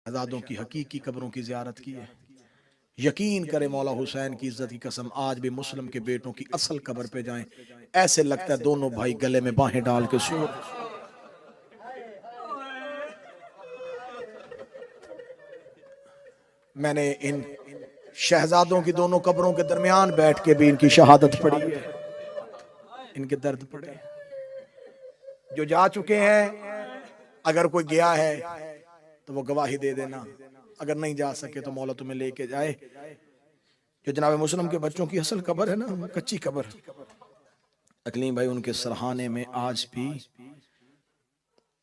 शहजादों की हकीकी कब्रों की ज़ियारत की है। यकीन करे मौला हुसैन की इज्जत की कसम, आज भी मुस्लिम के बेटों की असल कब्र पे जाएं, ऐसे लगता है दोनों भाई गले में बाहें डाल के सो। मैंने इन शहजादों की दोनों कब्रों के दरमियान बैठ के भी इनकी शहादत पढ़ी है, इनके दर्द पड़े। जो जा चुके हैं, अगर कोई गया है तो वो गवाही दे देना, अगर नहीं जा सके तो मौला तुम्हें लेके जाए। जो जनाब मुस्लिम के बच्चों की असल कब्र है ना, कच्ची कब्र, अकलीम भाई, उनके सरहाने में आज भी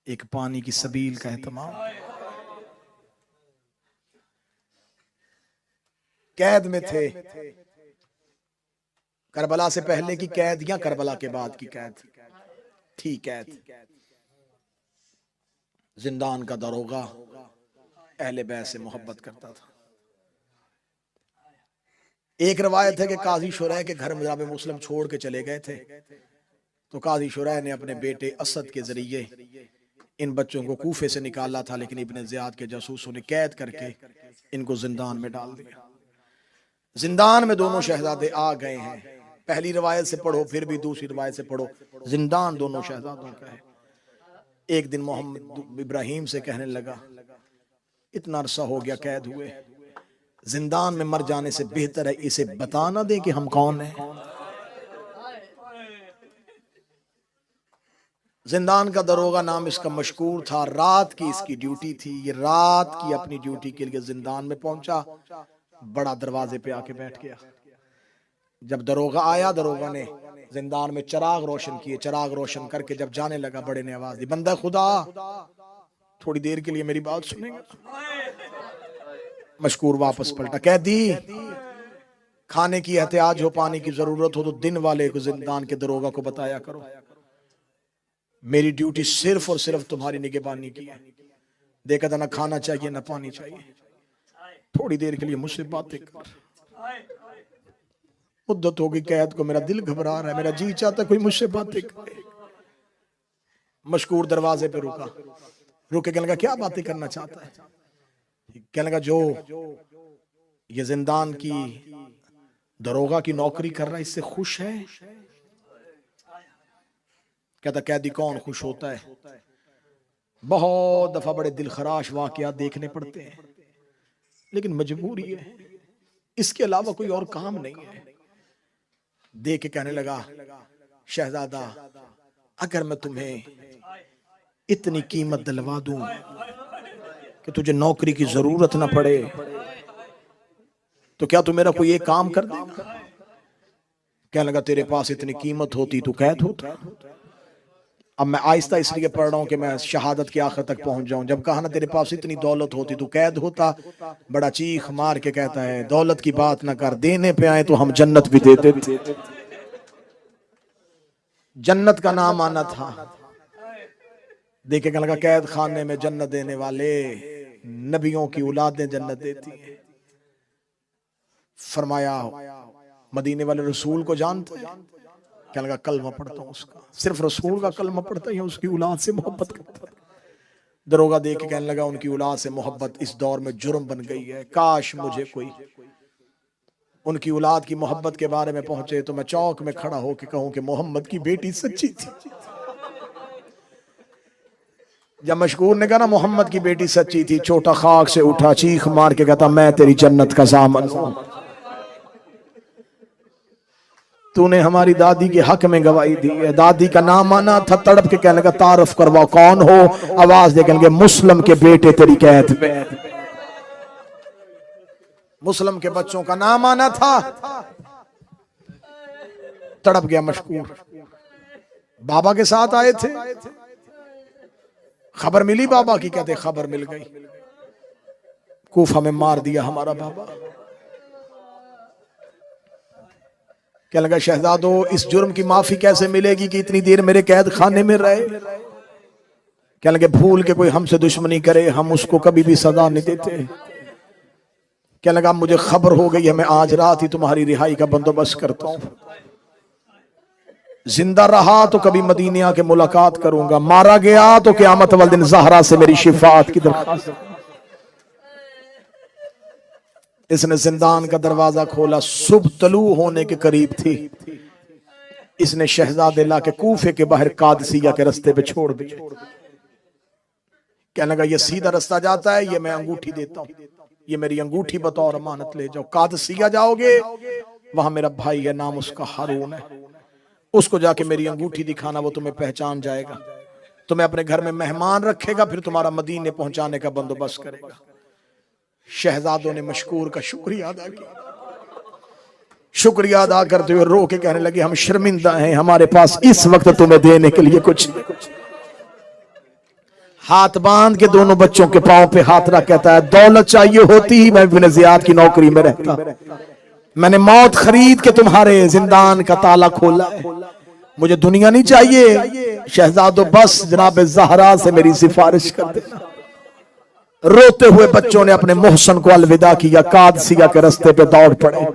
एक पानी की सबील का एहतमाम। कैद में थे, करबला से पहले की कैद या करबला के बाद की कैद थी। कैद जिंदान का दरोगा अहले बैत से मोहब्बत करता था। एक रवायत है कि काजी शुरैह के घर में जनाब मुस्लिम छोड़ के चले गए थे, तो काजी शुरैह ने अपने बेटे असद के जरिए इन बच्चों को कूफे से निकाला था, लेकिन इब्ने ज़ियाद के जासूसों ने कैद करके इनको जिंदान में डाल दिया। जिंदान में दोनों शहजादे आ गए हैं। पहली रवायत से पढ़ो, फिर भी दूसरी रवायत से पढ़ो, जिंदान दोनों शहजादों का है। एक दिन मोहम्मद इब्राहिम से कहने लगा, इतना अरसा हो गया कैद हुए, जिंदान में मर जाने से बेहतर है इसे बता ना दे कि हम कौन हैं। जिंदान का दरोगा नाम इसका मशकूर था, रात की इसकी ड्यूटी थी। ये रात की अपनी ड्यूटी के लिए जिंदान में पहुंचा, बड़ा दरवाजे पे आके बैठ गया। जब दरोगा आया, दरोगा ने जिंदान में चिराग रोशन किए। चिराग रोशन करके जब जाने लगा, बड़े ने आवाज दी, बंदा खुदा थोड़ी देर के लिए मेरी बात सुनेगा। मशकूर वापस पलटा, कैदी खाने की एहतियाज हो, पानी की जरूरत हो तो दिन वाले को, जिंदान के दरोगा को बताया करो। मेरी ड्यूटी सिर्फ और सिर्फ तुम्हारी निगहबानी की है। देखा था ना खाना चाहिए ना पानी चाहिए, थोड़ी देर के लिए मुझसे बातें कर। मुद्दत हो गई कैद को, मेरा दिल घबरा रहा है, मेरा जी चाहता कोई मुझसे बातें करे। मशकूर दरवाजे पे रुका, रुके कहने लगा क्या बातें करना चाहता है। कहने लगा जो ये जिंदान की दरोगा की नौकरी कर रहा है इससे खुश है। कहता कैदी कौन खुश होता है, बहुत दफा बड़े दिलखराश वाकयात देखने पड़ते हैं, लेकिन मजबूरी है, इसके अलावा कोई और काम नहीं है। देख के कहने लगा, शहजादा अगर मैं तुम्हें इतनी कीमत दिलवा दूं कि तुझे नौकरी की जरूरत ना पड़े, तो क्या तू मेरा कोई एक काम कर देगा। कहने लगा तेरे पास इतनी कीमत होती तो कैद होता। अब मैं आहिस्ता इसलिए पढ़ रहा हूं कि मैं शहादत के आखिर तक पहुंच जाऊं। जब कहा ना तेरे पास इतनी दौलत होती तो कैद होता, बड़ा चीख मार के कहता है दौलत की बात ना कर, देने पे आए तो हम जन्नत भी देते थे। जन्नत का नाम आना था। देखे कहने लगा कैद खाने में जन्नत देने वाले नबियों की औलादें जन्नत देती है। फरमाया मदीने वाले रसूल को जानते हैं। कहने लगा कलमा पढ़ता हूँ उसका, सिर्फ रसूल का कलमा पढ़ता है, उसकी औलाद से मोहब्बत करता है। दरोगा देख के कहने लगा उनकी औलाद से मोहब्बत इस दौर में जुर्म बन गई है, काश मुझे कोई उनकी औलाद की मोहब्बत के बारे में पहुंचे तो मैं चौक में खड़ा होकर कहूं कि मोहम्मद की बेटी सच्ची थी। जब मशकूर ने कहा ना मोहम्मद की बेटी सच्ची थी, छोटा खाक से उठा, चीख मार के कहता मैं तेरी जन्नत का जामन हूं। तूने हमारी दादी के हक में गवाही दी है। दादी का नाम आना था, तड़प के कहने लगा तारफ करवाओ कौन हो। आवाज दे कहने मुस्लिम के बेटे तेरी कैद में। मुस्लिम के बच्चों का नाम आना था, तड़प गया मशकूर। बाबा के साथ आए थे, खबर मिली बाबा की, कहते खबर मिल गई, कूफा में मार दिया हमारा बाबा। क्या लगा शहजादो इस जुर्म की माफी कैसे मिलेगी कि इतनी देर मेरे कैद खाने में रहे। क्या लगे भूल के कोई हमसे दुश्मनी करे हम उसको कभी भी सजा नहीं देते। क्या लगा मुझे खबर हो गई है, मैं आज रात ही तुम्हारी रिहाई का बंदोबस्त करता हूं। जिंदा रहा तो कभी मदीने आके मुलाकात करूंगा, मारा गया तो क़यामत वाले दिन ज़हरा से मेरी शिफाअत की दरख्वास्त। इसने जिंदान का दरवाजा खोला, सुबह तलू होने के करीब थी। इसने शहजादे ला के कूफे के बाहर कादसिया के रास्ते पे छोड़ दिए। कहने लगा ये सीधा रास्ता जाता है, ये मैं अंगूठी देता हूं, ये मेरी अंगूठी बतौर अमानत ले जाओ। कादसिया जाओगे, वहां मेरा भाई है, नाम उसका हारून है, उसको जाके मेरी अंगूठी दिखाना, वो तुम्हें पहचान जाएगा, तुम्हें अपने घर में मेहमान रखेगा, फिर तुम्हारा मदीने पहुंचाने का बंदोबस्त करेगा। शहजादों ने मशकूर का शुक्रिया अदा किया। शुक्रिया अदा करते हुए रो के कहने लगे हम शर्मिंदा हैं, हमारे पास इस वक्त तुम्हें देने के लिए कुछ नहीं। हाथ बांध के दोनों बच्चों के पांव पे हाथ रख कहता है दौलत चाहिए होती ही मैं इब्न ज़ियाद की नौकरी में रहता, मैंने मौत खरीद के तुम्हारे जिंदान का ताला खोला है, मुझे दुनिया नहीं चाहिए। शहजादो बस जनाब ज़हरा से मेरी सिफारिश कर देना। रोते हुए बच्चों ने अपने मोहसन को अलविदा किया, कादसिया के रास्ते पे दौड़ पड़े।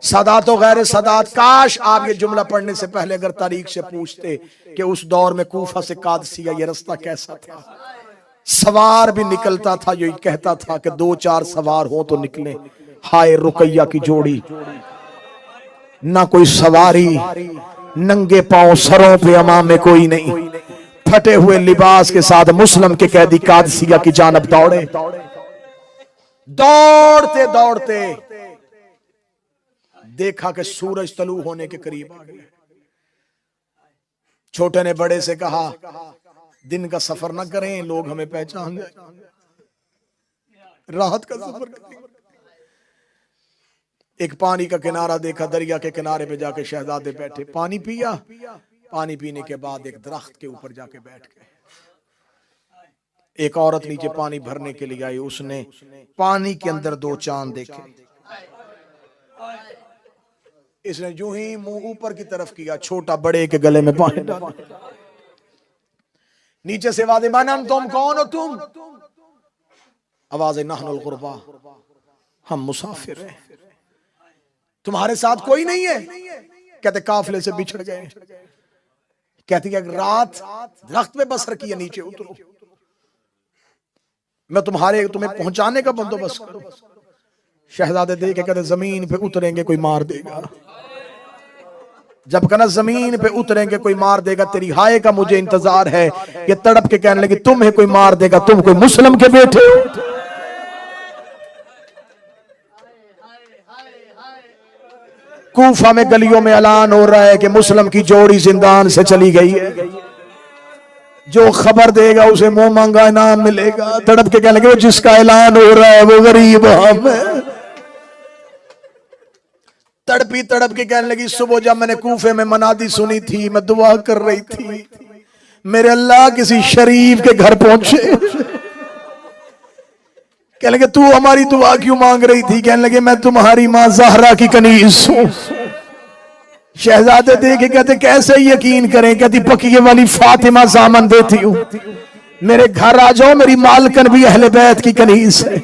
सादात और गैर सादात, काश आप ये जुमला पढ़ने से पहले अगर तारीख से पूछते कि उस दौर में कूफा से कादसिया ये रास्ता कैसा था। सवार भी निकलता था, यही कहता था कि 2-4 सवार हो तो निकले। हाय रुकैया की जोड़ी, ना कोई सवारी, नंगे पांव, सरों पे अमामे कोई नहीं, फटे हुए लिबास के साथ मुस्लिम के कैदी कादसिया की जानब दौड़े। दौड़ते दौड़ते देखा कि सूरज तलू होने के करीब आ गया। छोटे ने बड़े से कहा दिन का सफर न करें, लोग हमें पहचान जाए, राहत का सफर करें। एक पानी का किनारा देखा, दरिया के किनारे पे जाके शहजादे बैठे, पानी पिया। पानी पीने के बाद एक दरख्त के ऊपर जाके बैठ गए। एक औरत नीचे पानी भरने के लिए आई, उसने पानी के अंदर 2 चांद देखे। इसने जो ही मुंह ऊपर की तरफ किया, छोटा बड़े के गले में पानी डाला। नीचे से आवाज़ मानन तुम कौन हो? तुम आवाज़ नहनुल गुरबा, हम मुसाफिर हैं, तुम्हारे साथ कोई नहीं है। कहते काफिले से बिछड़ गए। कहती है रात दरख्त पे बसर किया, नीचे उतरो, मैं तुम्हें पहुंचाने का बंदोबस्त करूं। शहजादे देख के कहते जमीन पे उतरेंगे कोई मार देगा। जब कहना जमीन पे उतरेंगे कोई मार देगा, तेरी हाय का मुझे इंतजार है। ये तड़प के कहने लगी तुम्हें कोई मार देगा, तुम कोई मुस्लिम के बेटे हो। कूफा में गलियों में ऐलान हो रहा है कि मुस्लिम की जोड़ी जिंदान से चली गई है, जो खबर देगा उसे मुंह मांगा इनाम मिलेगा। तड़प के कहने लगे जिसका ऐलान हो रहा है वो गरीब हम है। तड़पी तड़प के कहने लगी सुबह जब मैंने कूफे में मनादी सुनी थी, मैं दुआ कर रही थी मेरे अल्लाह किसी शरीफ के घर पहुंचे। कहने लगे तू हमारी दुआ क्यों मांग रही थी? कहने लगे मैं तुम्हारी मां ज़हरा की कनीज हूं। शहजादे देखे कहते कैसे यकीन करें? कहती पकिए वाली फातिमा जामन देती हूं, मेरे घर आ जाओ, मेरी मालकन भी अहले बैत की कनीज है,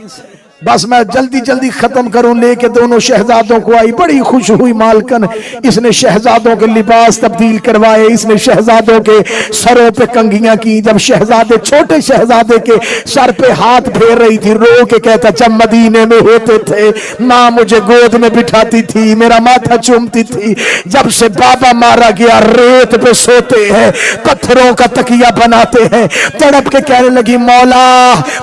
बस मैं जल्दी जल्दी खत्म करूं। लेके दोनों शहजादों को आई, बड़ी खुश हुई मालकन। इसने शहजादों के लिबास तब्दील करवाए, इसने शहजादों के सरों पे कंघियां की। जब शहजादे छोटे शहजादे के सर पे हाथ फेर रही थी, रो के कहता जब मदीने में होते थे माँ मुझे गोद में बिठाती थी, मेरा माथा चूमती थी, जब से बाबा मारा गया रेत पे सोते हैं, पत्थरों का तकिया बनाते हैं। तड़प के कहने लगी मौला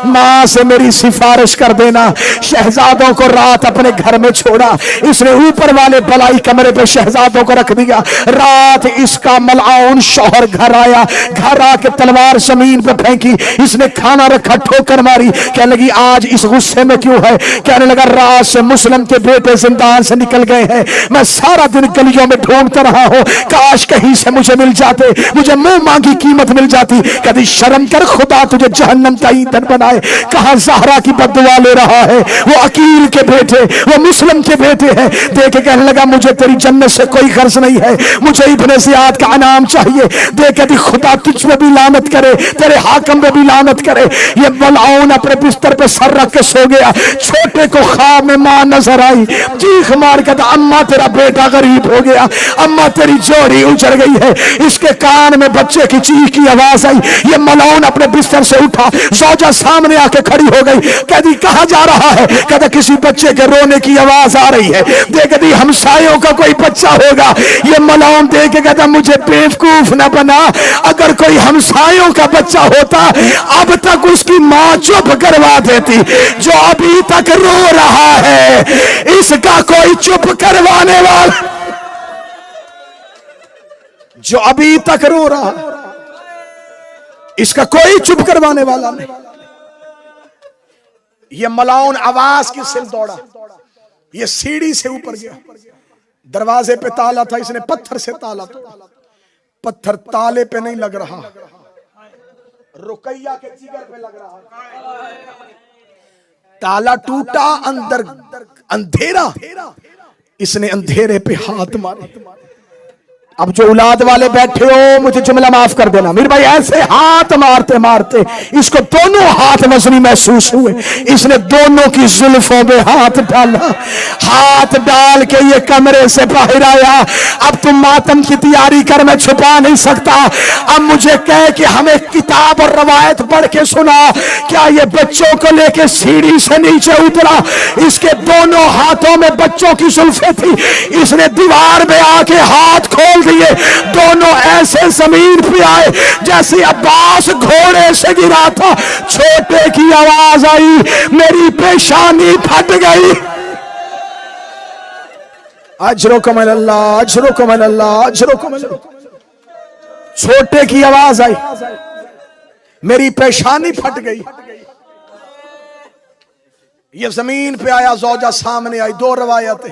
माँ से मेरी सिफारिश कर देना। शहजादों को रात अपने घर में छोड़ा, इसने ऊपर वाले बलाई कमरे पे शहजादों को रख दिया। रात इसका मलआउन शौहर घर आया, घर आके तलवार जमीन पे फेंकी, इसने खाना रखा, ठोकर मारी। कहने लगी आज इस गुस्से में क्यों है? कहने लगा रात से मुस्लिम के बेटे जिंदान से निकल गए हैं, मैं सारा दिन गलियों में ढूंढता रहा हूं, काश कहीं से मुझे मिल जाते, मुझे मुंह मांगी कीमत मिल जाती। कभी शर्म कर, खुदा तुझे जहन्नम का ईंधन बनाए। कहां ज़हरा की बद्दुआ ले रहा है, वो अकील के बेटे, वो मुस्लिम के बेटे हैं। देखे कहने लगा मुझे तेरी जन्नत से कोई गर्ज नहीं है, मुझे इब्ने ज़ियाद का इनाम चाहिए। देखे थी खुदा तुझ में भी लानत करे, तेरे हाकम में भी लानत करे। ये मलआउन अपने बिस्तर पे सर रख के सो गया। छोटे को ख्वाब में मां नजर आई, चीख मार के अम्मा तेरा बेटा गरीब हो गया, अम्मा तेरी जोड़ी उजड़ गई है। इसके कान में बच्चे की चीख की आवाज आई। ये मलआउन अपने बिस्तर से उठा, सौजा सामने आके खड़ी हो गई, कहती कहां जा रहा है, कहता किसी बच्चे के रोने की आवाज आ रही है, देखती हमसायों का कोई बच्चा होगा। ये मलाउन देख के कहता मुझे बेवकूफ न बना, अगर कोई हमसायों का बच्चा होता अब तक उसकी मां चुप करवा देती। जो अभी तक रो रहा है इसका कोई चुप करवाने वाला, जो अभी तक रो रहा है इसका कोई चुप करवाने वाला नहीं। ये मलाउन आवाज की सिर दौड़ा, ये सीढ़ी से ऊपर गया, दरवाजे पे ताला था, इसने पत्थर से ताला तोड़ा, पत्थर ताले पे नहीं लग रहा, रुकैया के जिगर पे लग रहा, ताला टूटा, अंदर अंधेरा, इसने अंधेरे पे हाथ मारे। अब जो औलाद वाले बैठे हो मुझे जुमला माफ कर देना, मेरे भाई ऐसे हाथ मारते मारते इसको दोनों हाथ वजनी महसूस हुए, इसने दोनों की जुल्फों में हाथ डाला, हाथ डाल के ये कमरे से बाहर आया। अब तुम मातम की तैयारी कर, मैं छुपा नहीं सकता। अब मुझे कह कि हमें किताब और रवायत पढ़ के सुना, क्या ये बच्चों को लेके सीढ़ी से नीचे उतरा, इसके दोनों हाथों में बच्चों की जुल्फें थी, इसने दीवार में आके हाथ खोल दिए, दोनों ऐसे जमीन पे आए जैसे अब्बास घोड़े से गिरा था। छोटे की आवाज आई, मेरी पेशानी फट गई। अजरो कमल अल्लाह, अजरो कमल अल्लाह, अजरो कमल। छोटे की आवाज आई, मेरी पेशानी फट गई। ये जमीन पे आया, जौजा सामने आई। दो रवायतें,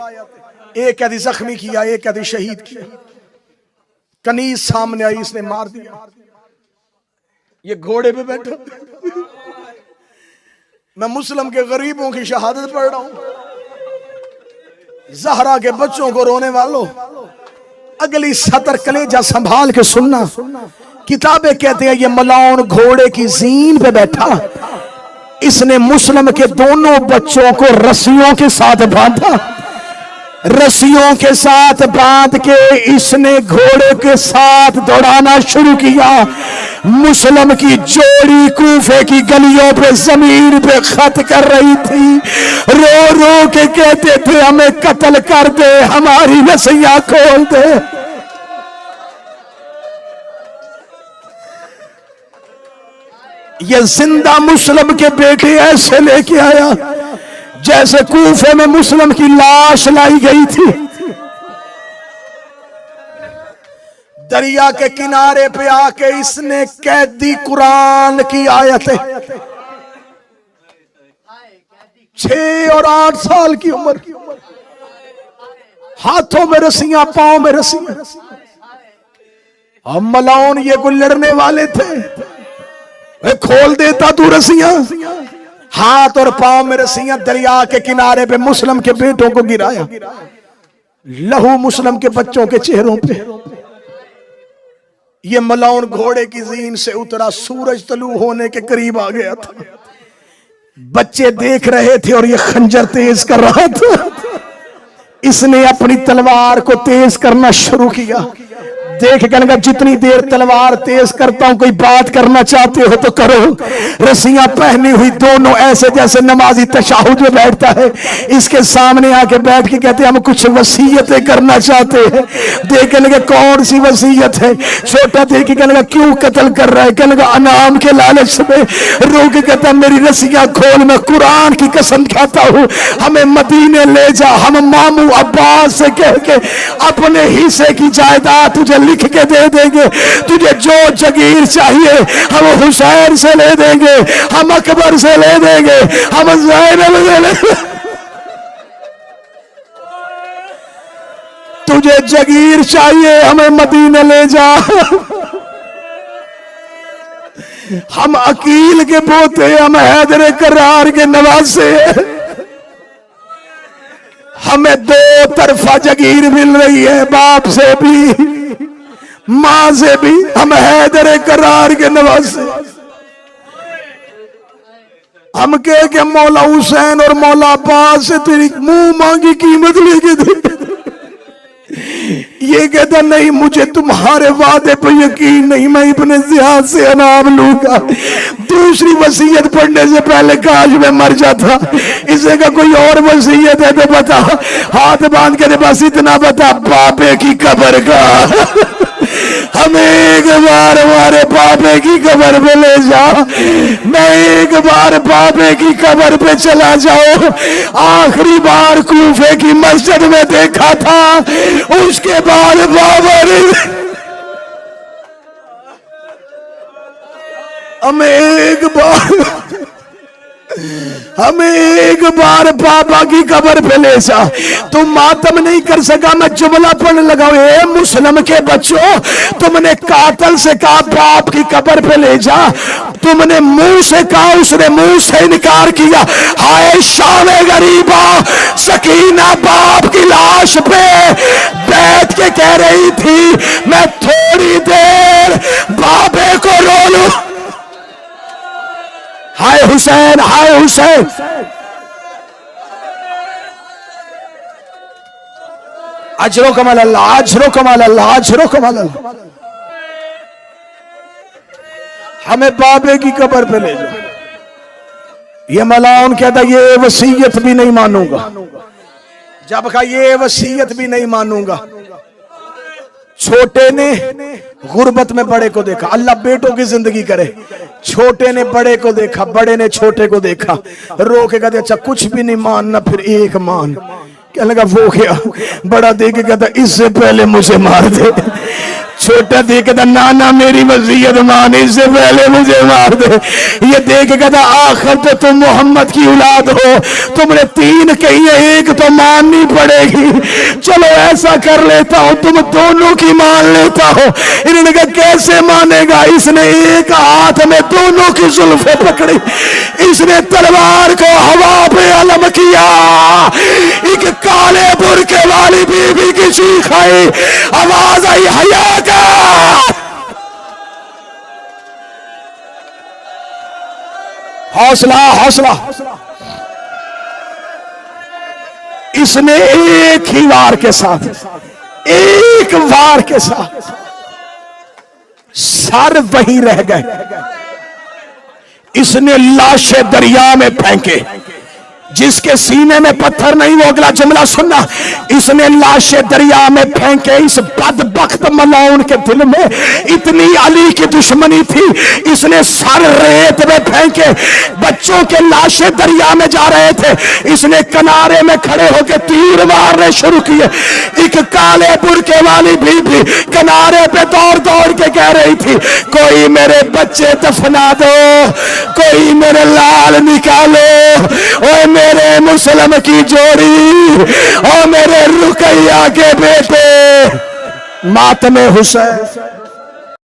एक कहती जख्मी किया, एक कहती शहीद किया। कनीज सामने आई, इसने मार दिया। ये घोड़े पे बैठा, मैं मुस्लिम के गरीबों की शहादत पढ़ रहा हूं, जहरा के बच्चों को रोने वालों, अगली सतर कलेजा संभाल के सुनना। किताबें कहते हैं ये मलाउन घोड़े की जीन पे बैठा, इसने मुस्लिम के दोनों बच्चों को रस्सियों के साथ बांधा, रस्सियों के साथ बांध के इसने घोड़े के साथ दौड़ाना शुरू किया। मुस्लिम की जोड़ी कूफे की गलियों पे जमीन पे खत कर रही थी, रो रो के कहते थे हमें कत्ल कर दे, हमारी रस्सियां खोल दे। ये जिंदा मुस्लिम के बेटे ऐसे लेके आया जैसे कूफे में मुस्लिम की लाश लाई गई थी। दरिया के किनारे पे आके इसने कैदी कुरान की आयतें, 6 और 8 साल की उम्र, हाथों में रस्सियां, पांव में रस्सियां। हम मलाउन ये कोई लड़ने वाले थे, खोल देता तू रस्सियां, हाथ और पांव में रस्सियां। दरिया के किनारे पे मुस्लिम के बेटों को गिराया, लहू मुस्लिम के बच्चों के चेहरों पे। ये मलाउन घोड़े की जीन से उतरा, सूरज तलू होने के करीब आ गया था। बच्चे देख रहे थे और ये खंजर तेज कर रहा था। इसने अपनी तलवार को तेज करना शुरू किया। देख कहने लगा जितनी देर तलवार तेज करता हूं, कोई बात करना चाहते हो तो करो। रस्सियां पहनी हुई दोनों ऐसे जैसे नमाजी तशाहुद में बैठता है, इसके सामने आके बैठ के कहते हम कुछ वसीयतें करना चाहते हैं। देख लगे कौन सी वसीयत है। छोटा देख के कहने लगा क्यों कत्ल कर रहा है, कहने लगा अनाम के लालच में। रो के कहता मेरी रस्सियां खोल, मैं कुरान की कसम खाता हूं हमें मदीने ले जा, हम मामू अब्बास से कह के अपने हिस्से की जायदाद तुझे लिख के दे देंगे, तुझे जो जगीर चाहिए हम हुसैन से ले देंगे, हम अकबर से ले देंगे, हम ज़ैनब से ले देंगे। तुझे जगीर चाहिए हमें मदीने ले जा, हम अकील के पोते, हम हैदर करार के नवासे, हमें 2 तरफा जगीर मिल रही है, बाप से भी मां से भी, हम हैदर करार के नवासे। हम कह के मौला हुसैन और मौला अब्बास से तेरी मुंह मांगी कीमत लेके दे। ये कहता नहीं मुझे तुम्हारे वादे पर यकीन नहीं, मैं इब्ने ज़ियाद से अनाम लूंगा। दूसरी वसीयत पढ़ने से पहले काश मैं मर जाता। इसे का कोई और वसीयत है तो बता। हाथ बांध के बस इतना बता, बाबे की कब्र का हमें एक बार हमारे बाबे की कब्र पे ले जाओ। मैं एक बार बाबे की कब्र पे चला जाऊं। आखिरी बार कूफे की मस्जिद में देखा था, उसके बाद बाबा ने हमें एक बार बाबा की कब्र पे ले जा। तुम मातम नहीं कर सका, मैं जुमला पढ़ने लगा, ए मुस्लिम के बच्चों, तुमने कातल से कहा बाप की कब्र पे ले जा, तुमने मुंह से कहा, उसने मुंह से इनकार किया। हाय शाम गरीबा, सकीना बाप की लाश पे बैठ के कह रही थी मैं थोड़ी देर बाबे को रो लूं। हाय हुसैन, हाय हुसैन। अजरो कमाल अल्लाह, अजरो कमाल अल्लाह, अजरो कमाल अल्लाह। हमें बाबे की कब्र पे ले जाओ। ये मलाउन कहता ये वसीयत भी नहीं मानूंगा। जब कहा ये वसीयत भी नहीं मानूंगा। छोटे ने गुर्बत में बड़े को देखा, अल्लाह बेटों की जिंदगी करे। छोटे ने बड़े को देखा, बड़े ने छोटे को देखा, रो के कहते अच्छा कुछ भी नहीं मानना, फिर एक मान। क्या लगा वो क्या? बड़ा देख के कहता इससे पहले मुझे मार दे। छोटा देख कहता ना ना मेरी वसीयत मान, इससे पहले मुझे मार दे। ये देख कहता आखिर तो तुम मोहम्मद की औलाद हो, तुमने तीन कही है, एक तो माननी पड़ेगी। चलो ऐसा कर लेता हूं, तुम दोनों की मान लेता हो। इन्होंने कहा कैसे मानेगा? इसने एक हाथ में दोनों की जुल्फे पकड़ी, इसने तलवार को हवा पे अलम किया। एक काले बुरके वाली बीबी की चीख आई, आवाज आई हया का। हौसला हौसला। इसने एक ही वार के साथ, एक वार के साथ सर वहीं रह गए। इसने लाशें दरिया में फेंके। जिसके सीने में पत्थर नहीं, वो अगला जुमला सुनना। इसने लाशें दरिया में फेंके। इस बदबख्त मलाउन के दिल में इतनी अली की दुश्मनी थी, इसने सर रेत में फेंके। बच्चों के लाशें दरिया में जा रहे थे, इसने किनारे में खड़े होकर तीर मारने शुरू किए। एक काले बुरके वाली बीबी किनारे पे दौड़ दौड़ के कह रही थी कोई मेरे बच्चे दफना दो, कोई मेरे लाल निकालो। ओए मेरे मुसलम की जोड़ी, और मेरे रुकैया के बेटे मातमे हुसैन।